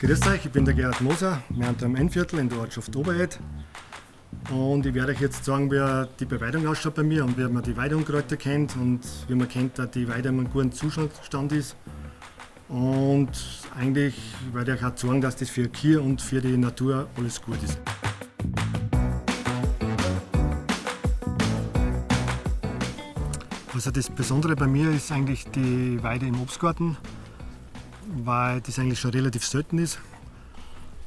Grüß euch, ich bin der Gerhard Moser, wir sind im Innviertel in der Ortschaft Oberhed. Und ich werde euch jetzt sagen, wie die Beweidung ausschaut bei mir und wie man die Weideunkräuter kennt und wie man kennt, dass die Weide in einem guten Zustand ist. Und eigentlich werde ich euch auch sagen, dass das für Kühe und für die Natur alles gut ist. Also das Besondere bei mir ist eigentlich die Weide im Obstgarten, weil das eigentlich schon relativ selten ist.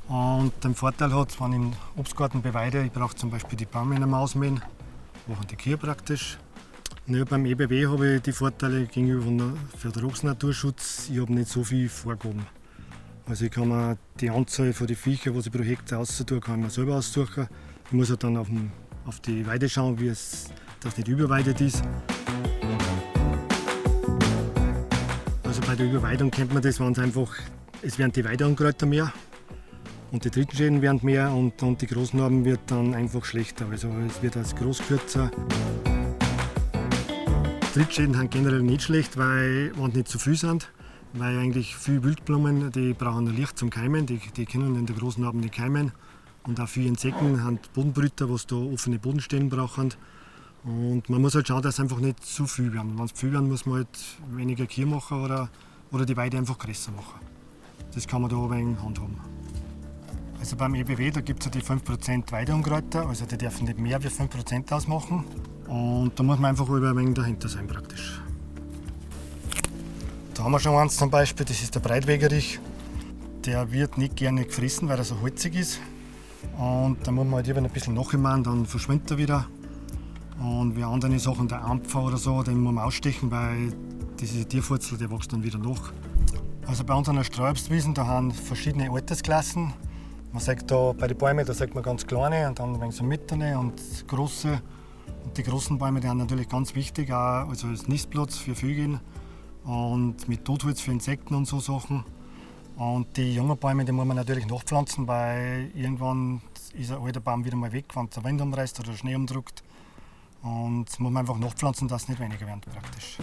Und den Vorteil hat, wenn ich im Obstgarten beweide, ich brauche zum Beispiel die Bäume nicht mehr ausmähen, machen die Kühe praktisch. Ja, beim EBW habe ich die Vorteile gegenüber für den Naturschutz, ich habe nicht so viel Vorgaben. Also ich kann mir die Anzahl von den Viecher, was ich pro Hektar auszutun, kann ich mir selber aussuchen. Ich muss halt dann auf die Weide schauen, dass es nicht überweidet ist. Also bei der Überweidung kennt man das, wenn es werden die Weideunkräuter mehr und die Trittschäden werden mehr und die Großnarben wird dann einfach schlechter. Also es wird als Groß kürzer. Trittschäden sind generell nicht schlecht, weil nicht zu viel sind. Weil eigentlich viele Wildblumen, die brauchen Licht zum Keimen, die können in der Großnarben nicht keimen. Und auch viele Insekten haben Bodenbrüter, die da offene Bodenstellen brauchen. Und man muss halt schauen, dass es einfach nicht zu viel werden. Wenn es zu viel werden, muss man halt weniger Kühe machen oder die Weide einfach größer machen. Das kann man da ein wenig handhaben. Also beim EBW, da gibt es ja die 5% Weideunkräuter, also die dürfen nicht mehr als 5% ausmachen. Und da muss man einfach ein wenig dahinter sein praktisch. Da haben wir schon eins zum Beispiel, das ist der Breitwegerich. Der wird nicht gerne gefressen, weil er so holzig ist. Und da muss man halt ein bisschen nachmachen, dann verschwindet er wieder. Und wie andere Sachen, der Ampfer oder so, den muss man ausstechen, weil diese Tierfurzel, der wächst dann wieder nach. Also bei uns an der Streuobstwiesen, da haben verschiedene Altersklassen. Man sagt da bei den Bäumen, da sagt man ganz kleine und dann ein wenig so mittlere und große. Und die großen Bäume, die sind natürlich ganz wichtig, auch also als Nistplatz für Vögel und mit Totholz für Insekten und so Sachen. Und die jungen Bäume, die muss man natürlich nachpflanzen, weil irgendwann ist ein alter Baum wieder mal weg, wenn der Wind umreißt oder der Schnee umdrückt. Und das muss man einfach nachpflanzen, dass es nicht weniger wird praktisch.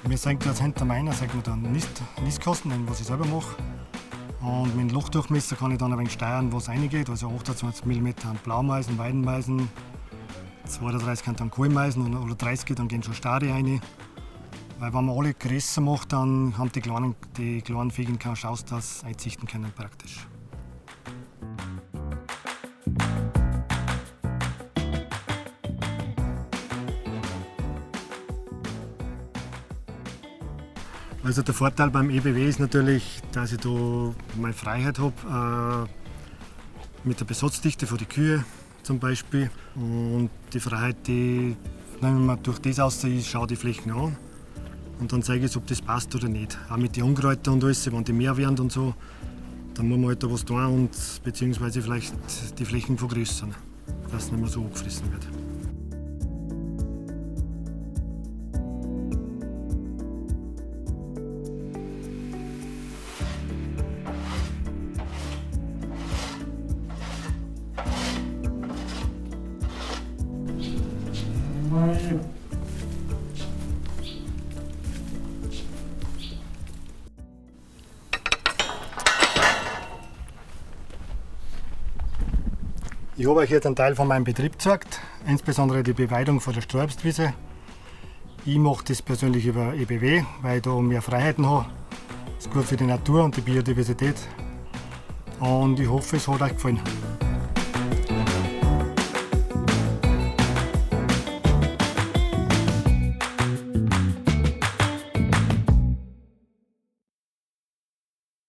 Wir senken jetzt hinter meiner den Nistkasten, den was ich selber mache. Und mit dem Lochdurchmesser kann ich dann ein wenig steuern, was reingeht. Also 28 mm an Blaumeisen, Weidenmeisen, 32 an Kohlmeisen oder 30, dann gehen schon Stare rein. Weil wenn man alle größer macht, dann haben die kleinen Vögel keine Chance, dass sie einzichten können praktisch. Also der Vorteil beim EBW ist natürlich, dass ich da meine Freiheit habe, mit der Besatzdichte von den Kühen zum Beispiel. Und die Freiheit, die nehmen wir durch das aus, ich schaue die Flächen an. Und dann zeige ich, ob das passt oder nicht. Auch mit den Unkräutern und alles, wenn die mehr werden und so, dann muss man halt da was tun und beziehungsweise vielleicht die Flächen vergrößern, dass es nicht mehr so angefressen wird. Ich habe euch jetzt einen Teil von meinem Betrieb gezeigt, insbesondere die Beweidung von der Streuobstwiese. Ich mache das persönlich über EBW, weil ich da mehr Freiheiten habe. Das ist gut für die Natur und die Biodiversität. Und ich hoffe, es hat euch gefallen.